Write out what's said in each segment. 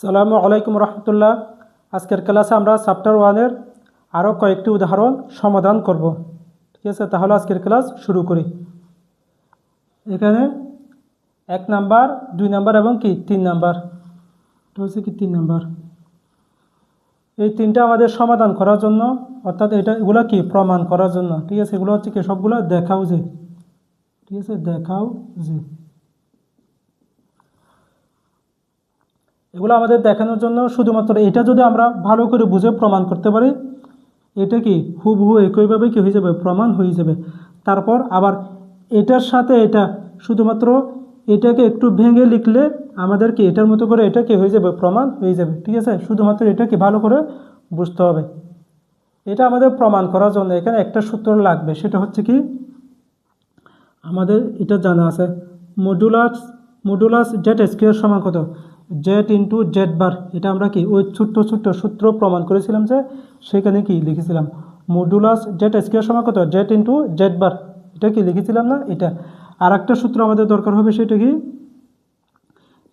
সালামু আলাইকুম রহমতুল্লাহ। আজকের ক্লাসে আমরা চ্যাপ্টার 1-এর আরও কয়েকটি উদাহরণ সমাধান করব। ঠিক আছে, তাহলে আজকের ক্লাস শুরু করি। এখানে 1 নাম্বার, 2 নাম্বার এবং 3 নাম্বার, এটা হচ্ছে 3 নাম্বার। এই তিনটা আমাদের সমাধান করার জন্য, অর্থাৎ এগুলো প্রমাণ করার জন্য। ঠিক আছে, এগুলো হচ্ছে সবগুলো দেখাও যে। ঠিক আছে, দেখাও যে এগুলো আমাদের দেখানোর জন্য শুধুমাত্র এটা যদি আমরা ভালো করে বুঝে প্রমাণ করতে পারি, এটা হুবহু একইভাবে হয়ে যাবে, প্রমাণ হয়ে যাবে। তারপর আবার এটার সাথে এটা শুধুমাত্র এটাকে একটু ভেঙে লিখলে আমাদের এটার মতো করে এটা হয়ে যাবে, প্রমাণ হয়ে যাবে। ঠিক আছে, শুধুমাত্র এটা ভালো করে বুঝতে হবে। এটা আমাদের প্রমাণ করার জন্য এখানে একটা সূত্র লাগবে, সেটা হচ্ছে আমাদের এটা জানা আছে, মডুলাস জেড স্কয়ার সমান কত, জেড ইন্টু জেড বার। এটা আমরা ওই ছোট্ট সূত্র প্রমাণ করেছিলাম, যে সেখানে লিখেছিলাম মডুলাস জেড স্কয়ার সমান কত, জেড ইন্টু জেড বার। এটা লিখেছিলাম না? এটা আর একটা সূত্র আমাদের দরকার হবে, সেটা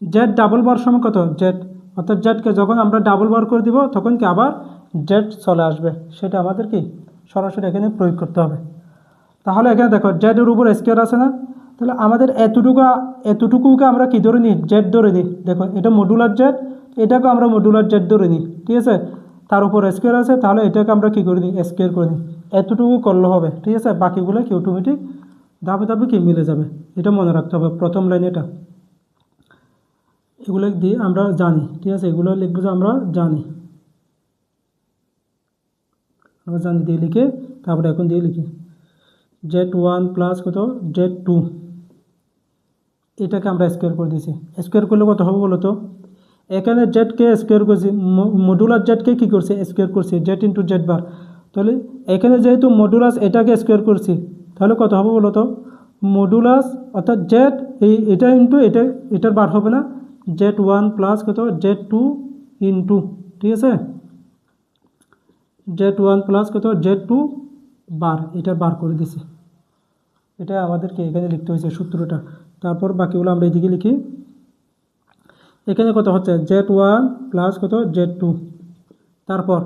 জেড ডাবল বার সমান কত, জেড। অর্থাৎ জেডকে যখন আমরা ডাবল বার করে দিব তখন আবার জেড চলে আসবে, সেটা আমাদের সরাসরি এখানে প্রয়োগ করতে হবে। তাহলে এখানে দেখো জেডের উপর স্কয়ার আছে না, তাহলে আমাদের এতটুকুকে আমরা ধরে নিই, জেড ধরে নিই। দেখো এটা মডুলার জেড, এটাকে আমরা মডুলার জেড ধরে নিই। ঠিক আছে, তার উপর স্কয়ার আছে, তাহলে এটাকে আমরা করে নিই, স্কয়ার করে নিই। এতটুকু করলে হবে। ঠিক আছে, বাকিগুলো অটোমেটিক ধাপে ধাপে মিলে যাবে। এটা মনে রাখতে হবে, প্রথম লাইন এটা। এগুলো দিয়ে আমরা জানি। ঠিক আছে, এগুলো লিখবো যে আমরা জানি দিয়ে লিখে তারপরে এখন দিয়ে লিখি z1 প্লাস কত, z2। এটাকে আমরা স্কোয়ার করে দিয়েছি। স্কোয়ার করলে কত হবে বলো তো? এখানে জেডকে স্কোয়ার করছি, মডুলার জেডকে করছে, স্কোয়ার করছি, জেড ইন্টু জেড বার। তাহলে এখানে যেহেতু মডুলাস এটাকে স্কোয়ার করছি, তাহলে কত হবে বলো তো? মডুলাস অর্থাৎ জেড এটা ইন্টু এটার বার হবে না, z1 প্লাস কত, z2 ইন্টু। ঠিক আছে, z1 প্লাস কত, z2 বার। এটা বার করে দিছি। এটা আমাদেরকে এখানে লিখতে হয়েছে সূত্রটা। তারপর বাকিগুলো আমরা এদিকে লিখি। এখানে কত হচ্ছে, z1 প্লাস কত, z2। তারপর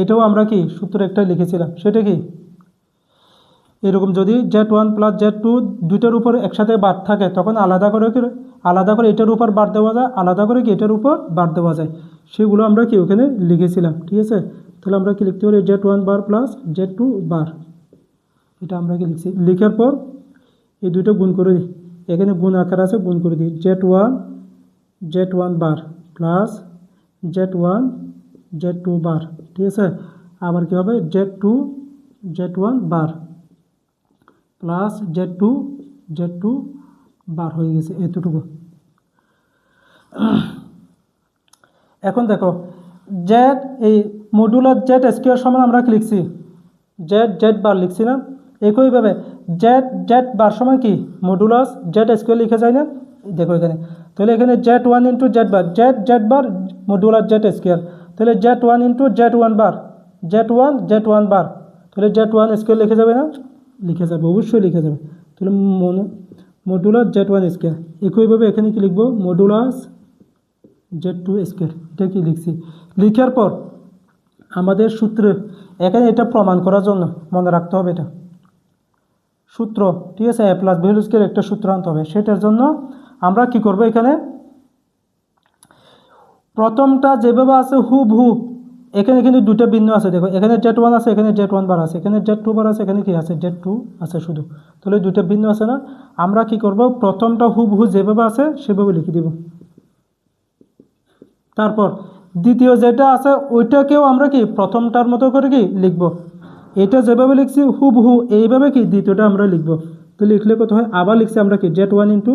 এটাও আমরা সূত্র একটা লিখেছিলাম, সেটা এরকম যদি z1 প্লাস z2 দুইটার উপর একসাথে বার থাকে, তখন আলাদা করে এটার উপর বার দেওয়া যায়, আলাদা করে এটার উপর বার দেওয়া যায়। সেগুলো আমরা ওখানে লিখেছিলাম। ঠিক আছে, তাহলে আমরা লিখতে পারি z1 বার প্লাস z2 বার। এটা আমরা লিখছি। লিখার পর এই দুটো গুণ করে দিই, এখানে গুণ আকার আছে, গুণ করে দিই। z1 বার প্লাস z2 বার। ঠিক আছে, আবার কী হবে, z1 বার প্লাস z2 বার হয়ে গেছে এতটুকু। এখন দেখো জেড এই মডুলার জেড স্কোয়ার সমান আমরা লিখছি জেড বার লিখছি না? একইভাবে জেড বার সমান মডুলাস জেড স্কোয়ার লিখে যায় না? দেখো এখানে, তাহলে এখানে z1 into Z bar, Z bar modular Z square. তাহলে z1 ইন্টু z1 বার, z1 বার, তাহলে z1 স্কোয়ার লিখে যাবে না? লিখে যাবে, অবশ্যই লিখে যাবে। তাহলে মডুলাস z1 স্কোয়ার। একইভাবে এখানে লিখবো, মডুলাস z2 স্কোয়ার। এটা লিখছি। লিখার পর আমাদের সূত্র এখানে এটা প্রমাণ করার জন্য মনে রাখতে হবে এটা সূত্র। ঠিক আছে, a প্লাস ভ্যালু স্কোয়ার একটা সূত্র আনতে হবে। সেটার জন্য আমরা করব, এখানে প্রথমটা যেভাবে আছে হুবহু, এখানে কিন্তু দুটো ভিন্ন আছে। দেখো এখানে z1 আছে, এখানে z1 বার আছে, এখানে z2 বার আছে, এখানে আছে z2 আছে শুধু। তাহলে দুটো ভিন্ন আছে না? আমরা করব, প্রথমটা হুবহু যেভাবে আছে সেভাবে লিখে দিব। তারপর দ্বিতীয় যেটা আছে ওইটাকেও আমরা প্রথমটার মতো করে লিখব। এটা যেভাবে লিখছি হুবহু এইভাবে দ্বিতীয়টা আমরা লিখব। তো লিখলে কত হয়, আবার লিখছি আমরা z1 ইন্টু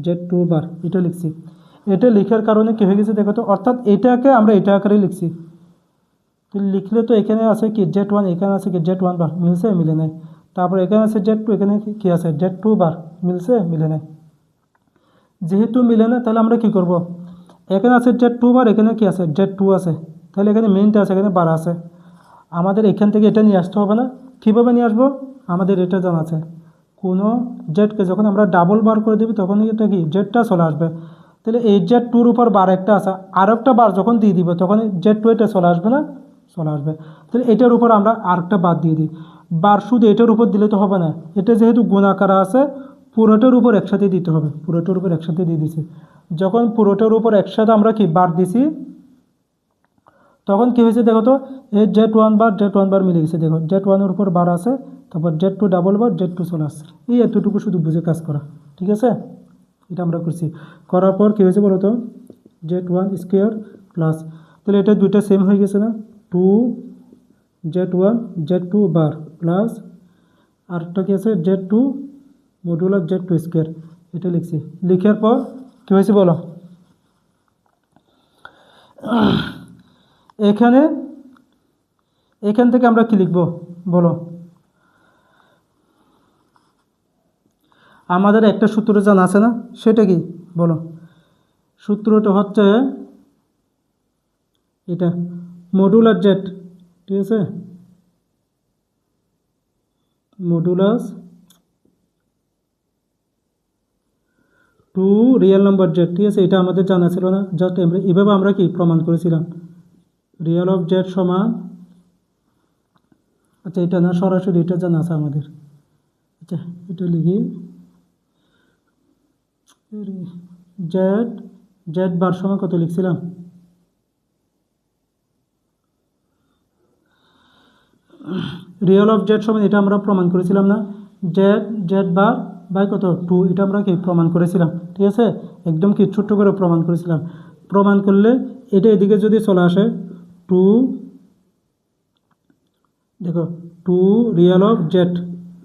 z2 বার। এটা লিখছি। এটা লিখার কারণে হয়ে গেছে দেখো তো, অর্থাৎ এটাকে আমরা এটা আকারে লিখছি। তো লিখলে তো এখানে আছে z1, এখানে আছে z1 বার, মিলছে? মিলে নাই। তারপর এখানে আছে z2, এখানে আছে z2 বার, মিলছে? মিলে নাই। যেহেতু মিলে না, তাহলে আমরা করব, এখানে আছে z2 বার, এখানে আছে z2 আছে, তাহলে এখানে মেইনটা আছে, এখানে বার আছে। আমাদের এখান থেকে এটা নিয়ে আসতে হবে না? কীভাবে নিয়ে আসবো? আমাদের এটা জানা আছে, কোনো জেডকে যখন আমরা ডাবল বার করে দেবো তখন এটা জেডটা চলে আসবে। তাহলে এই জেড টুর উপর বার একটা আছে, আর একটা বার যখন দিয়ে দিব তখন জেড টু এটা চলে আসবে না, চলে আসবে। তাহলে এটার উপর আমরা আরেকটা বার দিয়ে দিই। বার শুধু এটার উপর দিলে তো হবে না, এটা যেহেতু গুণাকার আছে পুরোটার উপর একসাথে দিতে হবে, পুরোটার উপর একসাথে দিয়ে দিছি। যখন পুরোটার উপর একসাথে আমরা কি বার দিছি তখন কী হয়েছে দেখো তো, এই জেড ওয়ান বার মিলে গেছে। দেখো জেড ওয়ানের উপর বার আছে, তারপর Z two double bar, Z two চলে আসছে। এই এতটুকু শুধু বুঝে কাজ করা, ঠিক আছে? এটা আমরা করছি, করার পর কী হয়েছে বলো তো, জেড ওয়ান স্কোয়ার প্লাস, তাহলে এটা দুইটা সেম হয়ে গেছে না, two z one z two bar plus আরেকটা কী আছে z two modular Z two square, এটা লিখছি। লিখার পর কী হয়েছে বলো, এখান থেকে আমরা কি লিখব বলো? আমাদের একটা সূত্র জানা আছে না, সেটা কি বলো? সূত্রটা হচ্ছে এটা মডুলার জেড, ঠিক আছে, modulus two real number Z, ঠিক আছে। এটা আমাদের জানা ছিল না, জাস্ট এভাবে আমরা কি প্রমাণ করেছিলাম, রিয়েল অফ জেড সমান, আচ্ছা এটা না সরাসরি এটা জানা আছে আমাদের, আচ্ছা এটা লিখি, জেড জেড বার সমান কত লিখছিলাম, রিয়েল অফ জেড সমান এটা আমরা প্রমাণ করেছিলাম না, জেড জেড বার বাই কত টু, এটা আমরা কি প্রমাণ করেছিলাম, ঠিক আছে। একদম কি ছোট্ট করে প্রমাণ করেছিলাম। প্রমাণ করলে এটা এদিকে যদি চলে আসে টু, দেখো two real of Z,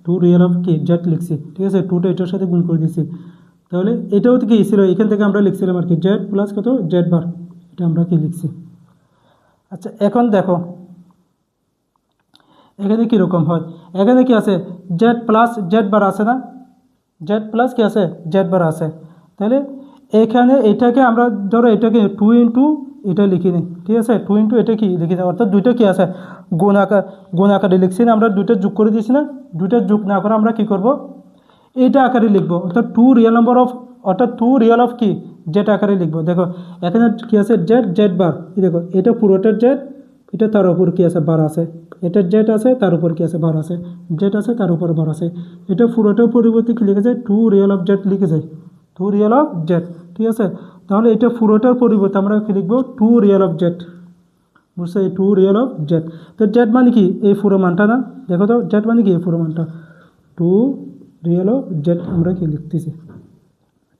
two real of কি জেড লিখছি, ঠিক আছে, টুটা এটার সাথে গুণ করে দিছি। তাহলে এটাও কি ছিল, এখান থেকে আমরা লিখছিলাম আর কি জেড প্লাস কত জেড বার, এটা আমরা কি লিখছি। আচ্ছা এখন দেখো এখানে কীরকম হয়, এখানে কি আছে জেড প্লাস জেড বার আছে না, জেড প্লাস কি আছে জেড বার আছে। তাহলে এখানে এটাকে আমরা ধরো এটাকে টু ইন্টু এটা লিখি নিই, ঠিক আছে, টু ইন্টু এটা কি লিখি নিই, অর্থাৎ দুইটা কি আছে গুণাকারে লিখছি না, আমরা দুইটা যোগ করে দিয়েছি না, দুইটা যোগ না করে আমরা কি করব এইটা আকারে লিখবো, অর্থাৎ টু রিয়েল নাম্বার অফ, অর্থাৎ টু রিয়েল অফ কি জেড আকারে লিখবো। দেখো এখানে কি আছে জেড জেড বার, দেখো এটা পুরোটার জেড, এটা তার উপর কি আছে বার আছে, এটার জেড আছে তার উপর কি আছে বার আছে, জেড আছে তার উপর বার আছে, এটা পুরোটার পরিবর্তে কি লিখে যায় টু রিয়েল অফ জেড লিখে যায়, টু রিয়েল অফ জেড, ঠিক আছে। তাহলে এটা পুরোটার পরিবর্তে আমরা কি লিখবো টু রিয়েল অফ জেড, বুঝছো, এই টু রিয়েল অফ জেড। তো জেড মানে কি এই পুরো মানটা না, দেখো তো জেড মানে কি এই পুরো মানটা, টু রিয়েল অফ জেড আমরা কি লিখতেছি,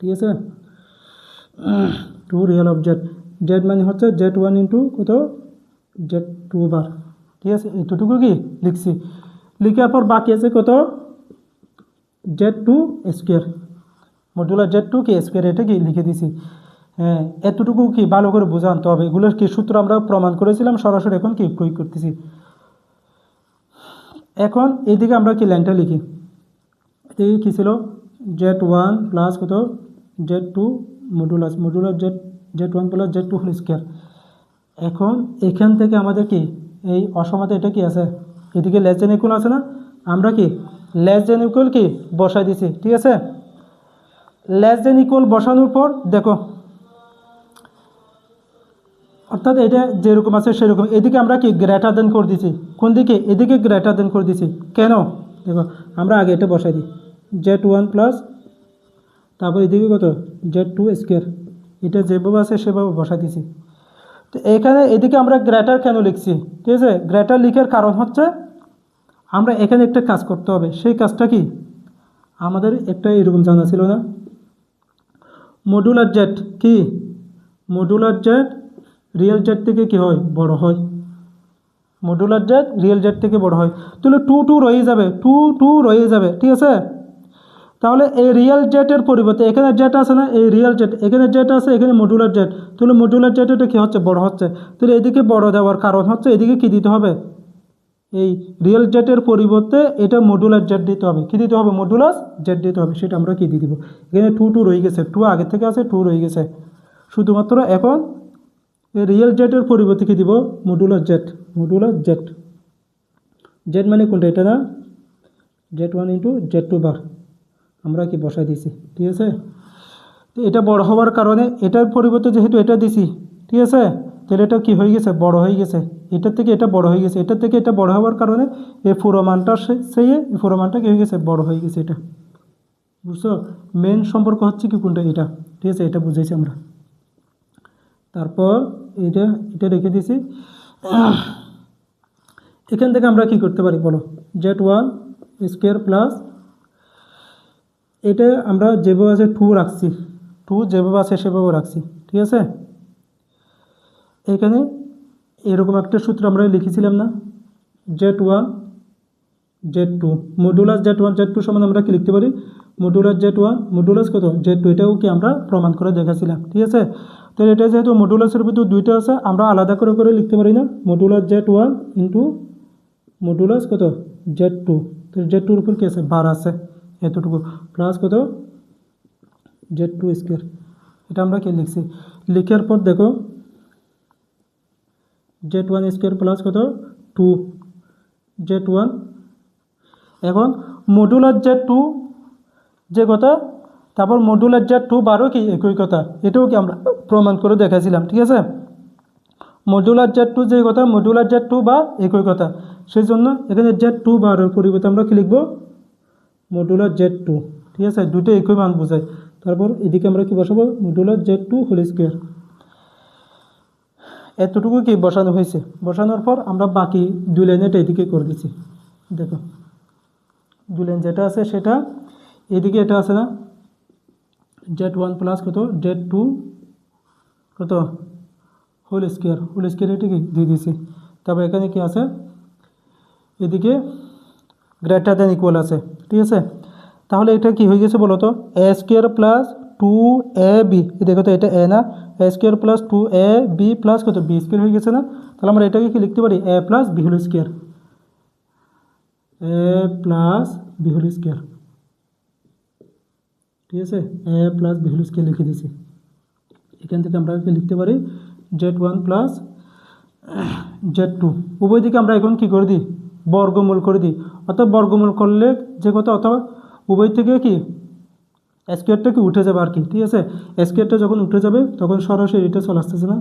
ঠিক আছে, two real of Z, Z মানে হচ্ছে জেড ওয়ান ইন্টু কত জেড টু বার, ঠিক আছে, এতটুকু কি লিখছি। লিখার পর বাকি আছে কত Z two square, modular Z two কি স্কোয়ার, এটা কি লিখে দিছি। হ্যাঁ এতটুকু কি ভালো করে বোঝা আনতে হবে, এগুলোর কি সূত্র আমরা প্রমাণ করেছিলাম, সরাসরি এখন কি প্রয়োগ করতেছি। এখন এইদিকে আমরা কি লাইনটা লিখি, এদিকে কী ছিল জেড ওয়ান প্লাস কত Z two modular Z Z one plus Z two whole square. এখন এখান থেকে আমাদের কি এই অসমাতে এটা কি আছে, এদিকে লেস দেন ইকুয়াল আছে না, আমরা কি লেস দেন ইকুয়াল কি বসাই দিছি, ঠিক আছে। লেস দেন ইকুয়াল বসানোর পর দেখো, অর্থাৎ এটা যেরকম আছে সেরকম, এদিকে আমরা কি গ্রেটার দেন করে দিছি, কোন দিকে এদিকে গ্রেটার দেন করে দিছি, কেন দেখো আমরা আগে এটা বসাই দিই জেড ওয়ান প্লাস তারপর এদিকে কত জেড টু স্কোয়ার, এটা যেভাবে আছে সেভাবে বসাই দিছি। তো এখানে এদিকে আমরা গ্রেটার কেন লিখছি, ঠিক আছে, গ্রেটার লিখার কারণ হচ্ছে আমরা এখানে একটা কাজ করতে হবে, সেই কাজটা কি আমাদের একটা এরকম জানা ছিল না, মডুলার জেড কি মডুলার জেড রিয়েল জেড থেকে কি হয় বড় হয়, মডুলার জেড রিয়েল জেড থেকে বড় হয়, তাহলে টু টু রয়ে যাবে, টু টু রয়ে যাবে, ঠিক আছে। তাহলে এই রিয়েল জেটের পরিবর্তে এখানে জেট আছে না, এই রিয়েল জেট এখানে জেট আছে, এখানে মডুলার জেট, তাহলে মডুলার জেট এটা কী হচ্ছে বড় হচ্ছে, তাহলে এদিকে বড় দেওয়ার কারণ হচ্ছে এদিকে কী দিতে হবে, এই রিয়েল জেটের পরিবর্তে এটা মডুলার জেট দিতে হবে, কী দিতে হবে মডুলাস জেট দিতে হবে, সেটা আমরা কী দিয়ে দিব, এখানে টু টু রয়ে গেছে, টু আগে থেকে আছে টু রয়ে গেছে, শুধুমাত্র এখন এই রিয়েল জেটের পরিবর্তে কী দিব modular z, modular z, z মানে কোনটা এটা না, z one into z two bar আমরা কি বসাই দিয়েছি, ঠিক আছে। তো এটা বড় হওয়ার কারণে এটার পরিবর্তে যেহেতু এটা দিছি, ঠিক আছে, তাহলে এটা কি হয়ে গেছে, বড় হয়ে গেছে, এটার থেকে এটা বড় হয়ে গেছে, এটার থেকে এটা বড় হওয়ার কারণে এই পুরো মানটা সেই পুরো মানটা কি হয়ে গেছে, বড় হয়ে গেছে। এটা বুঝছো, মেন সম্পর্ক হচ্ছে কি কোনটা, এটা, ঠিক আছে, এটা বুঝেছি আমরা। তারপর এটা এটা রেখে দিছি। এখান থেকে আমরা কি করতে পারি বলো, z1 স্কোয়ার প্লাস, এটা আমরা যেভাবে আছে 2 রাখছি, 2 যেভাবে আছে সেভাবে রাখছি, ঠিক আছে। এখানে এরকম একটা সূত্র আমরা লিখেছিলাম না, z1 z2 modulus z1 z2 সমান আমরা কি লিখতে পারি, মডুলাস z1 মডুলাস কত z2, এটাও কি আমরা প্রমাণ করে দেখাছিলাম, ঠিক আছে। তাহলে এটা যেহেতু মডুলাসের ভিতর দুইটা আছে, আমরা আলাদা করে করে লিখতে পারি না, মডুলাস z1 ইন্টু মডুলাস কত z2, তো z2 এর উপর কি আছে, বার আছে এতটুকু, প্লাস কত z2 স্কোয়ার, এটা আমরা কি লিখছি। লিখার পর দেখো z1 স্কোয়ার প্লাস কত 2 z1, এখন মডুলাস z2 যে কথা, তারপর মডুলাস z2 বারও কি একই কথা, এটাও কি আমরা প্রমাণ করে দেখাছিলাম, ঠিক আছে। মডুলাস z2 যে কথা, মডুলাস z2 বা একই কথা, সেই জন্য এখানে z2 বারের পরিবর্তে আমরা কি লিখব, মডুলাস z2, ঠিক আছে, দুটো একই মান বোঝায়। তারপর এদিকে আমরা কি বসাবো, মডুলাস z2 হোল স্কোয়ার, এতটুকু কি বসানো হয়েছে। বসানোর পর আমরা বাকি দুই লাইনেটা এদিকে করে দিচ্ছি, দেখো দুই লাইন যেটা আছে সেটা এদিকে, এটা আছে না z1 প্লাস কত z2 কত হোল স্কোয়ার এটা কি দিয়ে দিয়েছি। তারপর এখানে কি আছে, এদিকে গ্রেটার দ্যান ইকুয়াল আছে, ঠিক আছে। তাহলে এটা কি হয়ে গেছে বলো তো, এ স্কোয়ার প্লাস 2ab, দেখো তো এটা এ না, এ স্কোয়ার প্লাস 2ab প্লাস কত বি স্কোয়ার হয়ে গেছে না। তাহলে আমরা এটাকে কি লিখতে পারি, এ প্লাস বি হোল স্কোয়ার, এ প্লাস বি হোল স্কোয়ার, ঠিক আছে, এ প্লাস বি হোল স্কোয়ার লিখে দিয়েছি। এখান থেকে আমরা লিখতে পারি z1 প্লাস z2, উভয় দিকে আমরা এখন কি করে দিই, বর্গমূল করে দিই, অর্থাৎ বর্গমূল করলে যে কথা, অথবা উভয় থেকে কি স্কোয়ারটা কি উঠে যাবে আর কি, ঠিক আছে। স্কোয়ারটা যখন উঠে যাবে তখন সরাসরি এটা চলে আসতেছে না,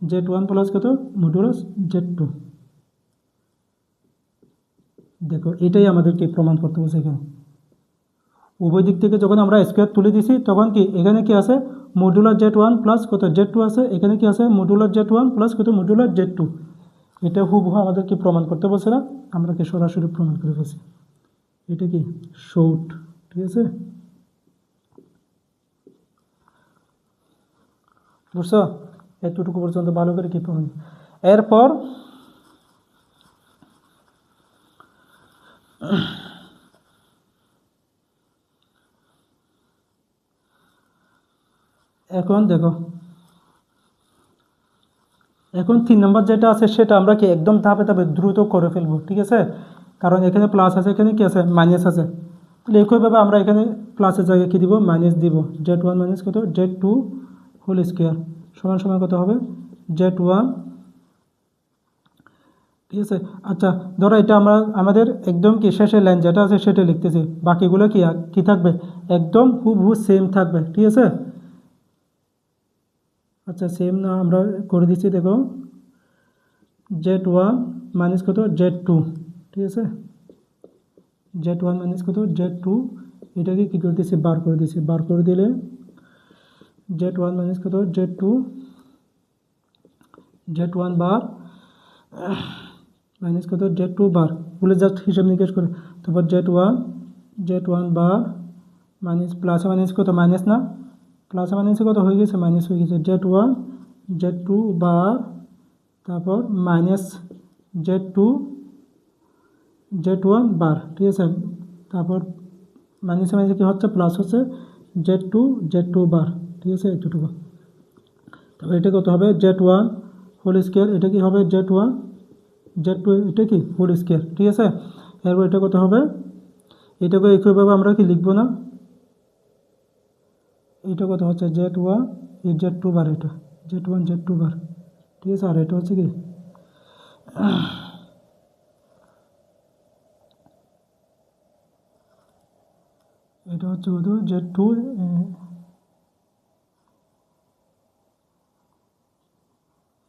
z1 প্লাস কত মডুলাস z2, দেখো এটাই আমাদেরকে প্রমাণ করতে বলছে। এখানে উভয় দিক থেকে যখন আমরা স্কোয়ার তুলে দিছি তখন কি এখানে কি আছে, মডুলার z1 প্লাস কত z2 আছে, এখানে কি আছে মডুলার z1 প্লাস কত মডুলার z2, এটা হুবহু আমাদেরকে প্রমাণ করতে বলছে না, আমরা কি সরাসরি প্রমাণ করে ফেলছি। এটা কি শর্ট, ঠিক আছে, বুঝছো, এতটুকু পর্যন্ত ভালো করে কি প্রমাণ। এরপর এখন দেখো, এখন 3 নম্বর যেটা আছে সেটা আমরা কি একদম ধাপে ধাপে দ্রুত করে ফেলবো, ঠিক আছে, কারণ এখানে প্লাস আছে, এখানে কি আছে মাইনাস আছে। তাহলে একইভাবে আমরা এখানে প্লাসের জায়গায় কী দিব, মাইনাস দিব, z1 মাইনাস কত z2 হোল স্কোয়ার সমান সমান কত হবে z1, ঠিক আছে। আচ্ছা ধরো এটা আমরা আমাদের একদম কি শেষের লাইন যেটা আছে সেটা লিখতেছি, বাকিগুলো কি কি থাকবে, একদম হুবহু সেম থাকবে, ঠিক আছে। আচ্ছা সেম না আমরা করে দিচ্ছি, দেখো z1 মাইনাস কত z2, ঠিক আছে, z1 মাইনাস কত z2, এটাকে কী করে দিচ্ছি, বার করে দিচ্ছি, বার করে দিলে z1 মাইনাস কত z2, z1 বার মাইনাস কত z2 বার, বলে জাস্ট হিসাব নিকেশ করে, তারপর z1 বার মাইনাস প্লাসে মাইনাস কত মাইনাস না, প্লাসে মাইনাসে কত হয়ে গেছে, মাইনাস হয়ে গেছে, z1 z2 বার, তারপর মাইনাস z1 বার, ঠিক আছে, তারপর মাইনাসে মাইনাসে কী হচ্ছে, প্লাস হচ্ছে z2 বার, ঠিক আছে, এতটুকু। তারপর এটা কত হবে z1 হোল স্কোয়ার, এটা কি হবে z1 z2 এটা কি হোল স্কোয়ার, ঠিক আছে। এরপর এটা কত হবে, এটাকে একইভাবে আমরা কি লিখবো না, এটা কত হচ্ছে z1 এই z2 বার, এটা z1 z2 বার, ঠিক আছে। আর এটা হচ্ছে কি এটা হচ্ছে কত z2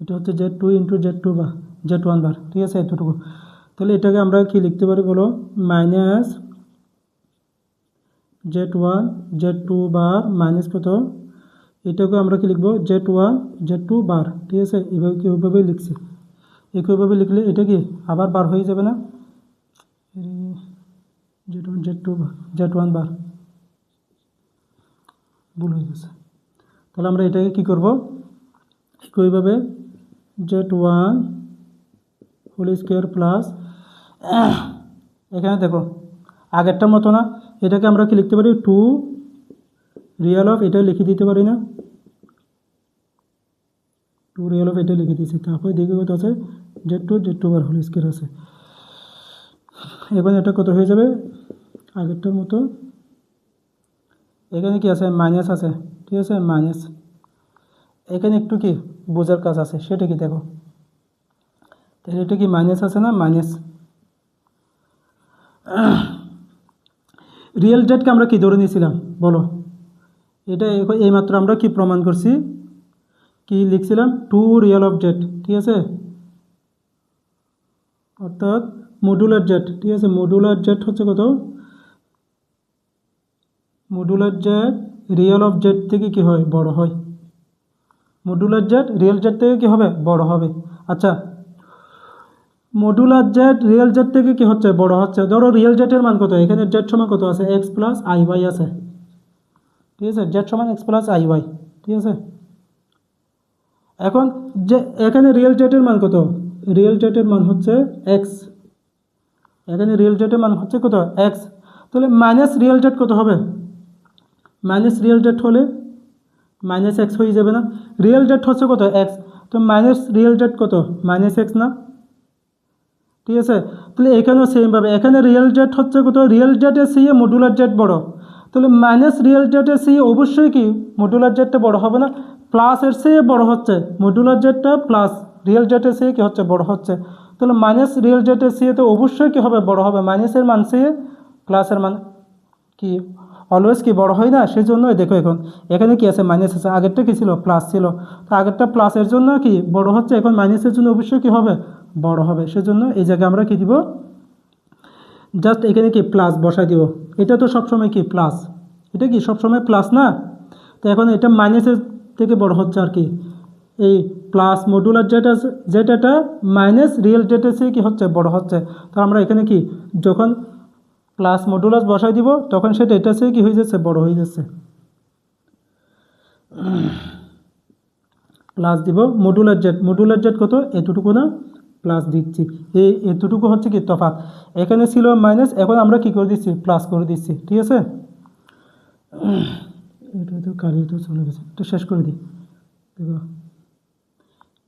এটা হচ্ছে Z2 ইন্টু Z2 বার Z1 বার, ঠিক আছে, এতটুকু। তাহলে এটাকে আমরা কি লিখতে পারি বলো, minus Z1 Z2 bar minus কত, এটাকে আমরা কি লিখবো Z1 Z2 বার, ঠিক আছে, এভাবে কি ওইভাবেই লিখছি। একইভাবে লিখলে এটা কি আবার বার হয়ে যাবে না, Z1 Z2 বার Z1 বার, ভুল হয়ে গেছে। তাহলে আমরা এটাকে কি করব, একইভাবে Z1 হোল স্কোয়ার প্লাস, এখানে দেখো আগেরটার মতো না, এটাকে আমরা কি লিখতে পারি 2 রিয়েল অফ, এটা লিখে দিতে পারি না, 2 রিয়েল অফ এটা লিখে দিয়েছি। তারপরে দেখে কত আছে, Z2 বার হোল স্কোয়ার আছে। এখন এটা কত হয়ে যাবে আগেরটার মতো, এখানে কি আছে মাইনাস আছে, ঠিক আছে, মাইনাস। এখানে একটু কি বোঝার কাজ আছে, সেটা কি দেখো, তাহলে এটা কি মাইনাস আছে না, মাইনাস। রিয়েল জেডকে আমরা কি ধরে নিয়েছিলাম বলো, এটা এইমাত্র আমরা কি প্রমাণ করছি, কি লিখছিলাম 2 রিয়েল অফ জেড, ঠিক আছে, অর্থাৎ মডুলার জেড, ঠিক আছে, মডুলার জেড হচ্ছে কত, modular Z real of Z থেকে কি হয়, বড় হয়, মডুলার জেড রিয়েল জেড থেকে কি হবে, বড় হবে। আচ্ছা, মডুলার জেড রিয়েল জেড থেকে কি হচ্ছে, বড় হচ্ছে। ধরো রিয়েল জেডের মান কত, এখানে জেড সমান কত আছে, এক্স প্লাস আই ওয়াই আছে, ঠিক আছে, জেড সমান এক্স প্লাস আই ওয়াই, ঠিক আছে। এখন যে এখানে রিয়েল জেডের মান কত, রিয়েল জেডের মান হচ্ছে এক্স, এখানে রিয়েল জেডের মান হচ্ছে কত, এক্স। তাহলে মাইনাস রিয়েল জেড কত হবে, মাইনাস রিয়েল জেড হলে মাইনাস এক্স হয়ে যাবে না, রিয়েল জেড হচ্ছে কত, এক্স, তো মাইনাস রিয়েল জেড কত, মাইনাস এক্স না, ঠিক আছে। তাহলে এখানেও সেমভাবে, এখানে রিয়েল জেড হচ্ছে কত, রিয়েল জেডের চেয়ে মডুলার জেড বড়, তাহলে মাইনাস রিয়েল জেডের চেয়ে অবশ্যই কি মডুলার জেডটা বড় হবে না, প্লাসের চেয়ে বড় হচ্ছে, মডুলার জেডটা প্লাস রিয়েল জেডের চেয়ে কি হচ্ছে, বড় হচ্ছে। তাহলে মাইনাস রিয়েল জেডের চেয়ে তো অবশ্যই কি হবে, বড় হবে, মাইনাসের মান চেয়ে প্লাসের মান কি অলওয়েজ কি বড় হয় না, সেই জন্যই দেখো এখন এখানে কি আছে, মাইনাস আছে, আগেরটা কি ছিল, প্লাস ছিল, তো আগেরটা প্লাসের জন্য কি বড় হচ্ছে, এখন মাইনাসের জন্য অবশ্যই কি হবে, বড় হবে। সেজন্য এই জায়গায় আমরা কি দিব, জাস্ট এখানে কি প্লাস বসাই দিব, এটা তো সবসময় কি প্লাস, এটা কি সবসময় প্লাস না, তো এখন এটা মাইনাসের থেকে বড় হচ্ছে আর কি, এই প্লাস মডুলার যেটা মাইনাস রিয়েল জেটের চেয়ে কি হচ্ছে, বড় হচ্ছে। তো আমরা এখানে কি যখন প্লাস মডুলাস বসাই দিব তখন সেটা এটা চেয়ে কি হয়ে যাচ্ছে, বড় হয়ে যাচ্ছে, প্লাস দিব মডুলার জেড কত, এতটুকু না, প্লাস দিচ্ছি, এতটুকু হচ্ছে কি তফাৎ, এখানে ছিল মাইনাস, এখন আমরা কি করে দিচ্ছি, প্লাস করে দিচ্ছি, ঠিক আছে। এটা তো কালি তো চলে গেছে, এটা শেষ করে দিই, দেখো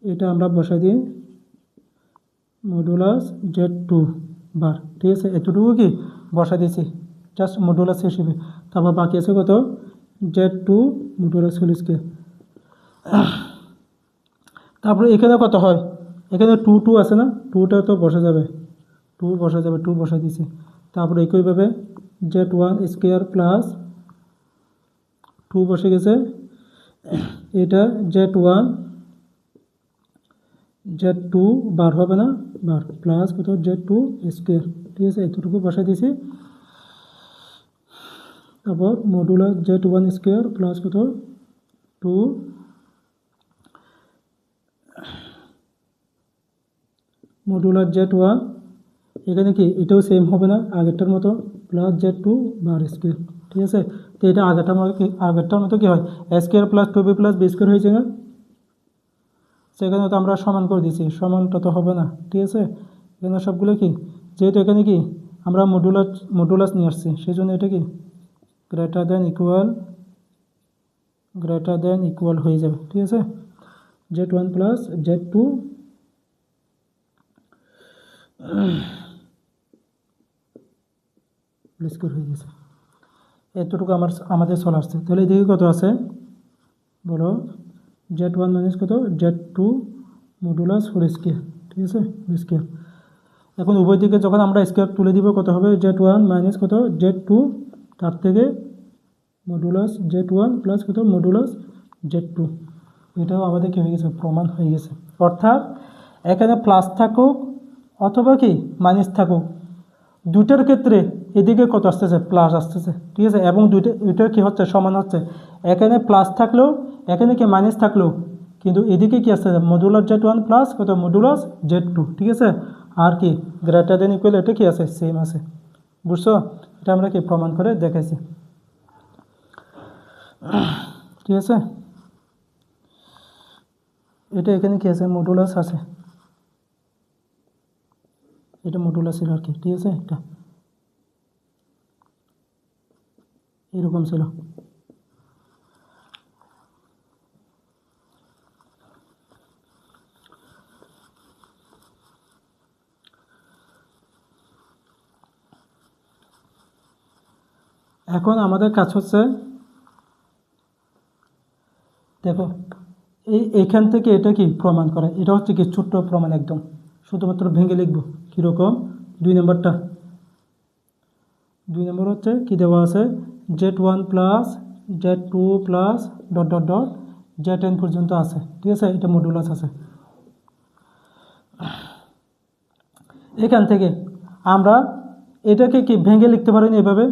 এটা আমরা বসাই দিই মডুলাস Z2 বার, ঠিক আছে, এতটুকু কি বসাই দিয়েছি জাস্ট মডুলাস হিসেবে। তারপর বাকি আছে কত, Z2 মডুলাস হোল স্কয়ার। তারপরে এখানে কত হয়, এখানে 2 আছে না, 2টা তো বসা যাবে, 2 বসাই দিয়েছি। তারপরে একইভাবে Z1 স্কয়ার প্লাস 2 বসে গেছে, এটা Z2 বার হবে না, বার প্লাস কত, Z2 স্কয়ার, ঠিক আছে, এতটুকু বসাই দিয়েছি। তারপর মডুলাস Z1 স্কয়ার প্লাস কত, 2 মডুলাস Z1, এখানে কি এটাও সেম হবে না আগেরটার মতো, প্লাস Z2 বার স্কয়ার, ঠিক আছে। তো এটা আগেরটার মতো কি হয়, a square plus 2b plus b square হয়েছে না, সেখানে তো আমরা সমান করে দিয়েছি, সমানটা তো হবে না, ঠিক আছে। এখানে সবগুলো কি, যেহেতু এখানে কি আমরা মডুলাস নিয়ে আসছি, সেই জন্য এটা কি গ্রেটার দেন ইকুয়াল হয়ে যাবে, ঠিক আছে। Z1 প্লাস Z2 স্কয়ার হয়ে গেছে, এতটুকু আমাদের চলে আসছে। তাহলে এদিকে কত আছে বলো, Z1 মাইনাস কত, Z2 মডুলাস হোল স্কয়ার, ঠিক আছে, হোল স্কয়ার। এখন উভয় দিকে যখন আমরা স্কয়ার তুলে দিব কত হবে, Z1 মাইনাস কত, Z2, তার থেকে মডুলাস Z1 প্লাস কত, মডুলাস Z2, এটাও আমাদের কী হয়ে গেছে, প্রমাণ হয়ে গেছে। অর্থাৎ এখানে প্লাস থাকুক অথবা কি মাইনাস থাকুক, দুইটার ক্ষেত্রে এদিকে কত আসতেছে, প্লাস আসতেছে, ঠিক আছে। এবং দুইটা কী হচ্ছে, সমান হচ্ছে। এখানে প্লাস থাকলেও এখানে কি মাইনাস থাকলেও কিন্তু এদিকে কি আসতেছে, মডুলাস Z1 প্লাস কত মডুলাস Z2, ঠিক আছে। আর কি গ্রেটার দেন ইকুয়াল এটা কি আছে, সেম আছে। বুঝছো? এটা আমরা কি প্রমাণ করে দেখাইছি, ঠিক আছে। এটা এখানে কি আছে, মডুলাস আছে, এটা মডুলাস ছিল আর কি, ঠিক আছে। এটা এরকম ছিল। এখন আমাদের কাজ হচ্ছে, দেখো এইখান থেকে এটা কি প্রমাণ করে, এটা হচ্ছে কি ছোট্ট প্রমাণ, একদম শুধুমাত্র ভেঙে লিখবো। কীরকম, 2 নম্বরটা, 2 নম্বর হচ্ছে কি দেওয়া আছে, Z1 plus Z2 plus dot dot dot Zn পর্যন্ত আছে, ঠিক আছে। এটা মডুলাস আছে। এখান থেকে আমরা এটাকে কি ভেঙে লিখতে পারি না, এভাবে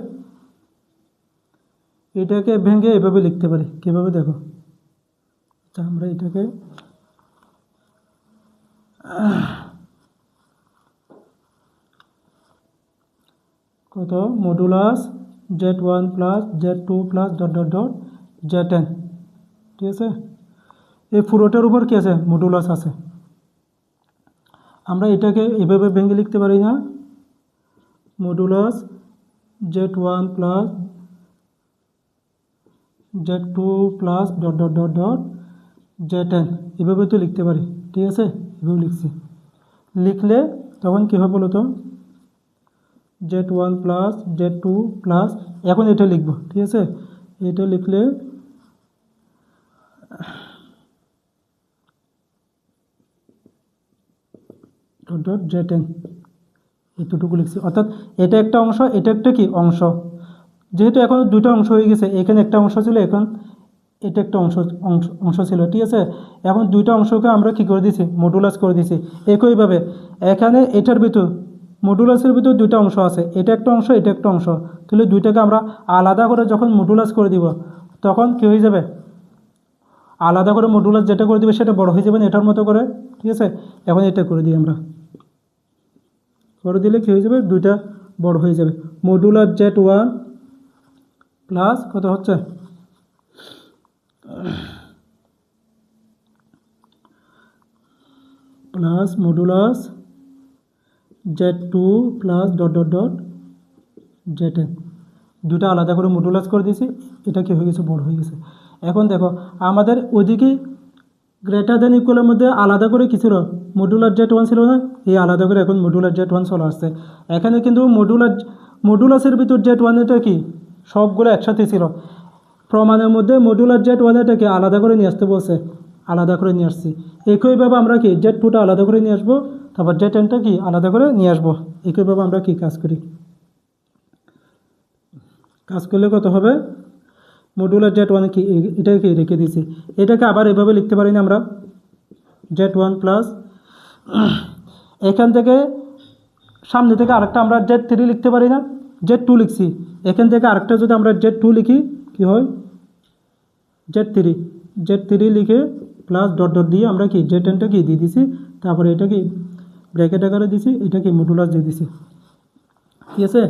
এটাকে ভেঙে এভাবে লিখতে পারি। কীভাবে দেখো, আমরা এটাকে কত modulus Z1 plus Z2 plus dot dot dot Zn, ঠিক আছে। এই পুরোটার উপর কী আছে, মডুলাস আছে। আমরা এটাকে এভাবে ভেঙে লিখতে পারি না, modulus Z1 plus Z2 plus dot dot dot dot Zn, এভাবে তো লিখতে পারি, ঠিক আছে। এভাবে লিখছি, লিখলে তখন কী হবে বলো তো, Z1 প্লাস Z2 প্লাস, এখন এটা লিখবো, ঠিক আছে। এটা লিখলে ডট ডট Zn, এতটুকু লিখছি। অর্থাৎ এটা একটা অংশ, এটা একটা কি অংশ। যেহেতু এখন দুটো অংশ হয়ে গেছে, এখানে একটা অংশ ছিল, এখন এটা একটা অংশ ছিল, ঠিক আছে। এখন দুইটা অংশকে আমরা কি করে দিয়েছি, মডুলাস করে দিয়েছি। একইভাবে এখানে এটার ভিতর মডুলাসের ভিতর দুইটা অংশ আছে, এটা একটা অংশ, এটা একটা অংশ। তাহলে দুইটাকে আমরা আলাদা করে যখন মডুলাস করে দিব, তখন কী হয়ে যাবে, আলাদা করে মডুলাস যেটা করে দিবে সেটা বড় হয়ে যাবে না এটার মতো করে, ঠিক আছে। এখন এটা করে দিই, আমরা করে দিলে কী হয়ে যাবে, দুইটা বড় হয়ে যাবে। মডুলাস Z1 প্লাস কত হচ্ছে, plus modulus Z2 plus dot dot dot Zn, দুটা আলাদা করে মডুলাস করে দিয়েছি। এটা কি হয়ে গেছে, বড় হয়ে গেছে। এখন দেখো আমাদের ওইদিকে গ্রেটার দেন ইকুয়ালের মধ্যে আলাদা করে কী ছিল, মডুলার Z1 ছিল না, এই আলাদা করে এখন মডুলার Z1 চলে আসছে। এখানে কিন্তু মডুলাসের ভিতর Z1 এটা কি সবগুলো একসাথে ছিল। প্রমাণের মধ্যে মডুলার Z1 এটাকে আলাদা করে নিয়ে আসতে বলছে, আলাদা করে নিয়ে আসছি। একইভাবে আমরা কি Z2টা আলাদা করে নিয়ে আসবো, তারপর Znটা কি আলাদা করে নিয়ে আসবো। একইভাবে আমরা কি কাজ করি, কাজ করলে কত হবে, মডুলার Z1 কি এটাকে রেখে দিয়েছি। এটাকে আবার এভাবে লিখতে পারি না আমরা, Z1 প্লাস এখান থেকে সামনে থেকে আরেকটা আমরা Z3 লিখতে পারি না, Z2 লিখছি। এখান থেকে আরেকটা যদি আমরা Z2 লিখি কি হয়, Z3 লিখে প্লাস ডট ডট দিয়ে আমরা কি Znটা কি দিয়ে দিছি। তারপরে এটা কি ব্র্যাকেট আকারে দিছি, এটা কি মডুলাস দিয়ে দিছি, ঠিক আছে।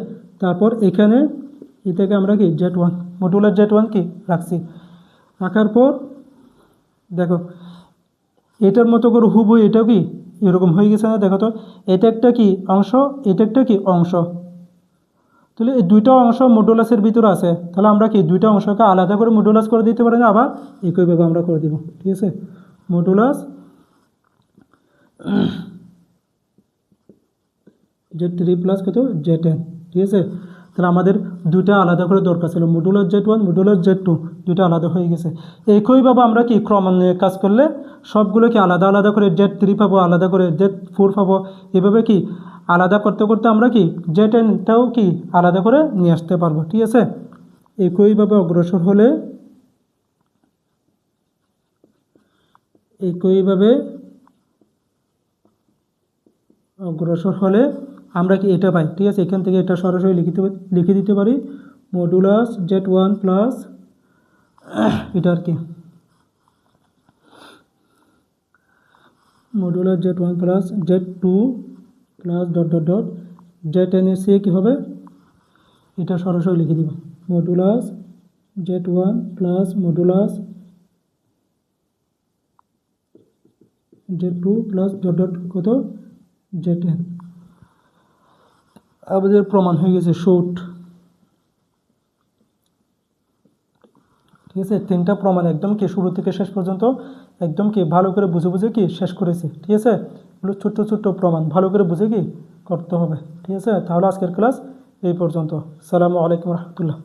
তারপর এখানে এটাকে আমরা কি Z1 মডুলার Z1 কি রাখছি। রাখার পর দেখো এটার মতো করে হুবহু এটাও কি এরকম হয়ে গেছে না, দেখো তো এটা একটা কি অংশ, এটা একটা কি অংশ। তাহলে এই দুইটা অংশ মডুলাসের ভিতরে আছে, তাহলে আমরা কি দুইটা অংশকে আলাদা করে মডুলাস করে দিতে পারি না, আবার একইভাবে আমরা করে দিব, ঠিক আছে। মডুলাস Z3 প্লাস কত Zn, ঠিক আছে। তাহলে আমাদের দুইটা আলাদা করে দরকার ছিল, মডুলাস Z1 মডুলাস Z2 দুইটা আলাদা হয়ে গেছে। একইভাবে আমরা কি ক্রমান্বয়ে কাজ করলে সবগুলো কি আলাদা আলাদা করে Z3 পাবো, আলাদা করে Z4 পাবো। এভাবে কি আলাদা করতে করতে আমরা কি Znটাও কি আলাদা করে নিয়ে আসতে পারবো, ঠিক আছে। একইভাবে অগ্রসর হলে একইভাবে অগ্রসর হলে আমরা কি এটা পাই, ঠিক আছে। এখান থেকে এটা সরাসরি লিখে দিতে পারি মডুলাস z1 প্লাস এটা আর কি modulus z1 plus z2 plus dot dot dot zn এর সে কী হবে, এটা সরাসরি লিখে দিব modulus z1 plus modulus z2 plus dot dot কত zn। আমাদের প্রমাণ হয়ে গেছে শুট, ঠিক আছে। তিনটা প্রমাণ একদম কি শুরু থেকে শেষ পর্যন্ত একদম কি ভালো করে বুঝে বুঝে কি শেষ করেছি, ঠিক আছে। এগুলো ছোট্ট ছোট্ট প্রমাণ ভালো করে বুঝে কি করতে হবে, ঠিক আছে। তাহলে আজকের ক্লাস এই পর্যন্ত। আসসালামু আলাইকুম রহমতুল্লাহ।